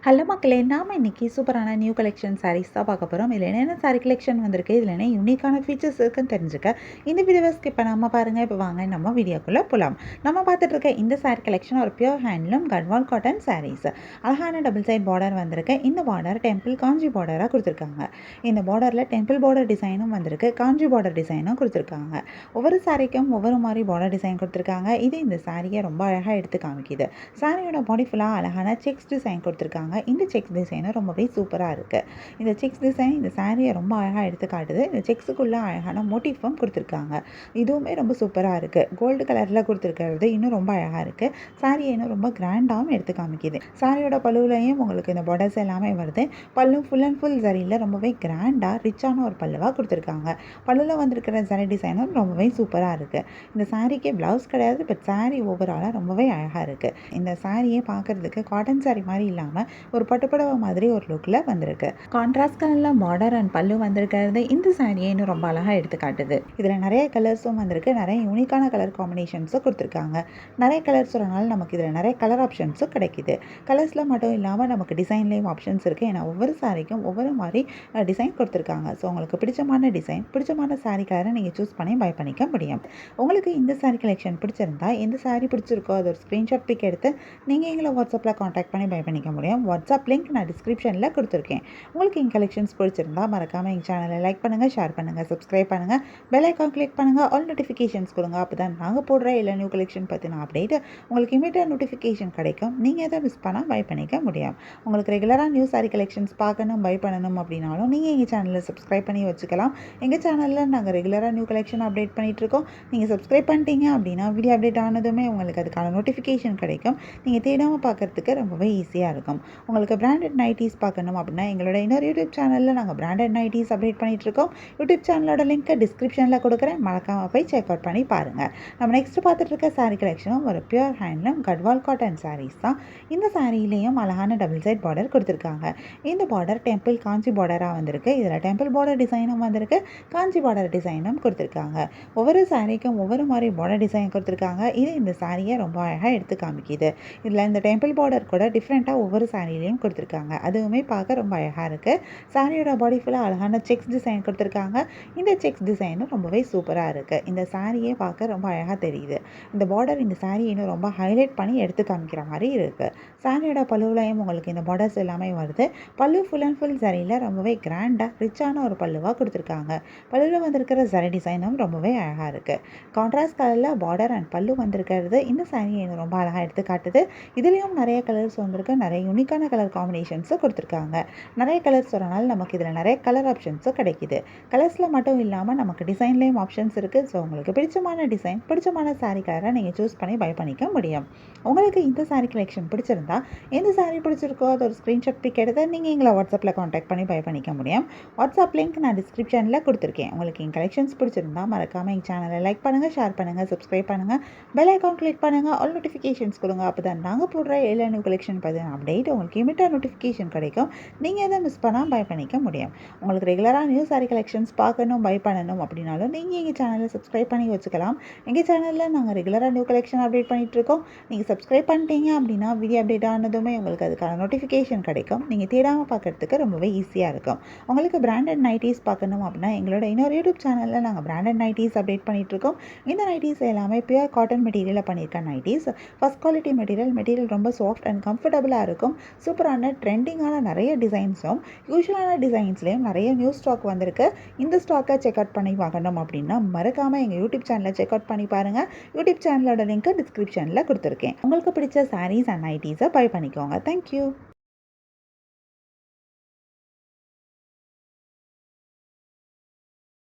Hello மக்களே! நாம இன்னைக்கு சூப்பரான நியூ கலெக்ஷன் சாரீஸ் தான் பார்க்க போறோம். இதில என்னென்ன சாரி கலெக்ஷன் வந்திருக்கு, இதில என்ன யூனிக்கான ஃபீச்சர்ஸ் இருக்குன்னு தெரிஞ்சுக்க இந்த வீடியோவ ஸ்கிப் பண்ணாம பாருங்க. இப்போ வாங்க நம்ம வீடியோக்குள்ள போலாம். நம்ம பார்த்துட்டு இருக்க இந்த சாரி கலெக்ஷன் ஒரு pure handloom Gadwal cotton saris. அழகான டபுள் சைட் பார்டர் வந்திருக்கு. இந்த பார்டர் டெம்பிள் காஞ்சி பார்டரா குடுத்துருக்காங்க. இந்த பார்டர்ல டெம்பிள் பார்டர் டிசைனும் வந்திருக்கு. காஞ்சி பார்டர் டிசைனும் குடுத்துருக்காங்க. ஒவ்வொரு சாரிக்கும் ஒவ்வொரு மாதிரி பார்டர் டிசைன் குடுத்துருக்காங்க. இது இந்த சாரியை ரொம்ப அழகா எடுத்து காமிக்குது. சாரியோட பாடி ஃபுல்லா அழகான செக்ஸ் டிசைன் குடுத்துருக்காங்க. இந்த செக்ஸ் டிசைனும் ரொம்பவே சூப்பரா இருக்கு. இந்த செக்ஸ் டிசைன் இந்த சாரியை ரொம்ப அழகா எடுத்து காட்டுது. இந்த செக்ஸுக்குள்ள அழகான மோட்டிஃபும் கொடுத்துருக்காங்க. இதுவுமே ரொம்ப சூப்பரா இருக்கு. கோல்டு கலர்ல கொடுத்துருக்கிறது இன்னும் ரொம்ப அழகா இருக்கு. சாரியை இன்னும் ரொம்ப கிராண்டாவும் எடுத்து காமிக்குது. சாரியோட பல்லுலையும் உங்களுக்கு இந்த பார்டர்ஸ் எல்லாமே வருது. பல்லு ஃபுல் அண்ட் ஃபுல் ஜரியில் ரொம்பவே கிராண்டா ரிச்சான ஒரு பல்லுவா கொடுத்துருக்காங்க. பல்லுல வந்திருக்கிற ஜரி டிசைனும் ரொம்பவே சூப்பரா இருக்கு. இந்த சாரிக்கு பிளவுஸ் கிடையாது, பட் சாரி ஓவராலா ரொம்பவே அழகா இருக்கு. இந்த சாரியை பார்க்கறதுக்கு காட்டன் சாரி மாதிரி இல்லாம ஒரு பட்டுப்புடவை மாதிரி ஒரு லுக்ல வந்திருக்கு. கான்ட்ராஸ்ட் கலர்ல பார்டர் அண்ட் பல்லு வந்திருக்கிறது இந்த சாரியை இன்னும் ரொம்ப அழகா எடுத்து காட்டுது. இதுல நிறைய கலர்ஸும் வந்திருக்கு. நிறைய யூனிக்கான கலர் காம்பினேஷன்ஸும் கொடுத்துருக்காங்க. நிறைய கலர்ஸ் வரனால நமக்கு இதுல நிறைய கலர் ஆப்ஷன்ஸும் கிடைக்குது. கலர்ஸ்ல மட்டும் இல்லாம நமக்கு டிசைன்லயும் ஆப்ஷன்ஸ் இருக்கு. ஏன்னா ஒவ்வொரு சாரிக்கும் ஒவ்வொரு மாதிரி டிசைன் கொடுத்துருக்காங்க. ஸோ உங்களுக்கு பிடிச்சமான டிசைன், பிடிச்சமான சாரி கலரை நீங்க சூஸ் பண்ணி பை பண்ணிக்க முடியும். உங்களுக்கு இந்த சாரி கலெக்ஷன் பிடிச்சிருந்தா, எந்த சாரி பிடிச்சிருக்கோ அது ஒரு ஸ்கிரீன்ஷாட் பிக் எடுத்து நீங்க எங்களை வாட்ஸ்அப்ல கான்டாக்ட் பண்ணி பை பண்ணிக்க முடியும். வாட்ஸ்அப் லிங்க் நான் டிஸ்கிரிப்ஷனில் கொடுத்துருக்கேன். உங்களுக்கு எங்கள் கலெக்ஷன்ஸ் பிடிச்சிருந்தா மறக்காமல் எங்கள் சேனலை லைக் பண்ணுங்கள், ஷேர் பண்ணுங்கள், சப்ஸ்கிரைப் பண்ணுங்கள், பெல் ஐக்கான் கிளிக் பண்ணுங்கள், ஆல் நோட்டிஃபிகேஷன்ஸ் கொடுங்க. அப்போ தான் நாங்கள் போடுற எல்லா நியூ கலெக்ஷன் பற்றின அப்டேட் உங்களுக்கு இமீடியட் நோட்டிஃபிகேஷன் கிடைக்கும். நீங்கள் எதை மிஸ் பண்ணால் பை பண்ணிக்க முடியும். உங்களுக்கு ரெகுலராக நியூ சாரி கலெக்ஷன்ஸ் பார்க்கணும், பை பண்ணணும் அப்படின்னாலும் நீங்கள் எங்கள் சேனலை சப்ஸ்கிரைப் பண்ணி வச்சுக்கலாம். எங்கள் சேனலில் நாங்கள் ரெகுலராக நியூ கலெக்ஷன் அப்டேட் பண்ணிகிட்ருக்கோம். நீங்கள் சப்ஸ்கிரைப் பண்ணிட்டீங்க அப்படின்னா வீடியோ அப்டேட் ஆனதுமே உங்களுக்கு அதுக்கான நோட்டிஃபிகேஷன் கிடைக்கும். நீங்கள் தேடாமல் பார்க்குறதுக்கு ரொம்பவே ஈஸியாக இருக்கும். உங்களுக்கு பிராண்டட் நைட்டிஸ் பார்க்கணும் அப்படின்னா எங்களோட இன்னொரு யூடியூப் சேனலில் நாங்கள் பிராண்டட் நைட்டிஸ் அப்டேட் பண்ணிகிட்ருக்கோம். யூடியூப் சேனலோட லிங்க்கை டிஸ்கிரிப்ஷனில் கொடுக்குறேன். மறக்காமல் போய் செக் அவுட் பண்ணி பாருங்கள். நம்ம நெக்ஸ்ட் பார்த்துட்டு இருக்க சாரீ கலெக்ஷனும் ஒரு pure handloom Gadwal cotton saris தான். இந்த சாரியிலையும் அழகான டபுள் சைட் பார்டர் கொடுத்துருக்காங்க. இந்த பார்டர் டெம்பிள் காஞ்சி பார்டராக வந்திருக்கு. இதில் டெம்பிள் பார்டர் டிசைனும் வந்திருக்கு, காஞ்சி பார்டர் டிசைனும் கொடுத்துருக்காங்க. ஒவ்வொரு சாரிக்கும் ஒவ்வொரு மாதிரி பார்டர் டிசைன் கொடுத்துருக்காங்க. இது இந்த சாரியை ரொம்ப அழகாக எடுத்து காமிக்குது. இதில் இந்த டெம்பிள் பார்டர் கூட டிஃப்ரெண்ட்டாக ஒவ்வொரு சாரிலையும் கொடுத்துருக்காங்க. அதுவுமே பார்க்க ரொம்ப அழகாக இருக்குது. சாரியோட பாடி ஃபுல்லாக அழகான செக்ஸ் டிசைன் கொடுத்துருக்காங்க. இந்த செக்ஸ் டிசைனும் ரொம்பவே சூப்பராக இருக்குது. இந்த சாரியே பார்க்க ரொம்ப அழகாக தெரியுது. இந்த பார்டர் இந்த சாரி இன்னும் ரொம்ப ஹைலைட் பண்ணி எடுத்து காமிக்கிற மாதிரி இருக்குது. சாரியோட பல்லுவிலையும் உங்களுக்கு இந்த பார்டர்ஸ் எல்லாமே வருது. பல்லு ஃபுல் அண்ட் ஃபுல் சரியில் ரொம்பவே கிராண்டாக ரிச்சான ஒரு பல்லுவாக கொடுத்துருக்காங்க. பல்லுவில் வந்திருக்கிற சரி டிசைனும் ரொம்பவே அழகாக இருக்குது. கான்ட்ராஸ்ட் கலரில் பார்டர் அண்ட் பல்லு வந்திருக்கிறது இந்த சாரியை இன்னும் ரொம்ப அழகாக எடுத்து காட்டுது. இதுலேயும் நிறைய கலர்ஸ் வந்திருக்கு. நிறைய யூனிக்கான கலர் காம்பினேஷன்ஸும் கொடுத்துருக்காங்க. நிறைய கலர்ஸ் வரனால நமக்கு இதில் நிறைய கலர் ஆப்ஷன்ஸும் கிடைக்குது. கலர்ஸில் மட்டும் இல்லாமல் நமக்கு டிசைன்லேயும் ஆப்ஷன்ஸ் இருக்குது. ஸோ உங்களுக்கு பிடிச்சமான டிசைன், பிடிச்சமான சாரீ கலரை நீங்கள் சூஸ் பண்ணி பை பண்ணிக்க முடியும். உங்களுக்கு இந்த சாரீ கலெக்ஷன் பிடிச்சிருந்தா, எந்த சாரீ பிடிச்சிருக்கோ அது ஒரு ஸ்க்ரீன்ஷாட் பிக் எடுத்து நீங்கள் எங்களை வாட்ஸ்அப்பில் கான்டாக்ட் பண்ணி பை பண்ணிக்க முடியும். வாட்ஸ்அப் லிங்க் நான் டிஸ்கிரிப்ஷனில் கொடுத்துருக்கேன். உங்களுக்கு எங்கள் கலெக்ஷன்ஸ் பிடிச்சிருந்தா மறக்காமல் எங்கள் சேனலை லைக் பண்ணுங்கள், ஷேர் பண்ணுங்கள், சப்ஸ்கிரைப் பண்ணுங்கள், பெல் ஐக்கான் கிளிக் பண்ணுங்கள், ஆல் நோட்டிஃபிகேஷன்ஸ் கொடுங்க. அப்போ தான் நாங்கள் போடுற எல்லா நியூ கலெக்ஷன் பற்றின அப்டேட் உங்களுக்கு இமீடியட் நோட்டிஃபிகேஷன் கிடைக்கும். நீங்கள் எதை மிஸ் பண்ணால் பை பண்ணிக்க முடியும். உங்களுக்கு ரெகுலராக நியூ சாரி கலெக்ஷன்ஸ் பார்க்கணும், பை பண்ணணும் அப்படின்னாலும் நீங்கள் எங்கள் சேனலை சப்ஸ்கிரைப் பண்ணி வச்சுக்கலாம். எங்கள் சேனலில் நாங்கள் ரெகுலராக நியூ கலெக்ஷன் அப்டேட் பண்ணிகிட்ருக்கோம். நீங்கள் சப்ஸ்கிரைப் பண்ணிட்டீங்க அப்படின்னா வீடியோ அப்டேட் ஆனதுமே உங்களுக்கு அதுக்கான நோட்டிஃபிகேஷன் கிடைக்கும். நீங்கள் தேடாமல் பார்க்குறதுக்கு ரொம்பவே ஈஸியாக இருக்கும். உங்களுக்கு பிராண்டட் நைட்டிஸ் பார்க்கணும் அப்படின்னா எங்களோட இன்னொரு யூடியூப் சேனலில் நாங்கள் பிராண்டட் நைட்டிஸ் அப்டேட் பண்ணிகிட்ருக்கோம். இந்த நைட்டிஸ் எல்லாமே பியூர் காட்டன் மெட்டீரியலில் பண்ணியிருக்க நைட்டிஸ். ஃபஸ்ட் குவாலிட்டி மெட்டீரியல் ரொம்ப சாஃப்ட் அண்ட் கம்ஃபர்டபுளாக இருக்கும். சூப்பரான ட்ரெண்டிங்கான நிறைய டிசைன்ஸும் யூஸ்வலான டிசைன்ஸ்லேயும் நிறைய நியூ ஸ்டாக் வந்திருக்கு. இந்த ஸ்டாக்கை செக் அவுட் பண்ணி வாங்கணும் அப்படின்னா மறக்காமல் எங்கள் யூடியூப் சேனலை செக் அவுட் பண்ணி பாருங்கள். யூடியூப் சேனலோட லிங்க்கை டிஸ்கிரிப்ஷனில் கொடுத்துருக்கேன். உங்களுக்கு பிடிச்ச சாரீஸ் அண்ட் நைட்டிஸை பை பண்ணிக்கோங்க. தேங்க்யூ.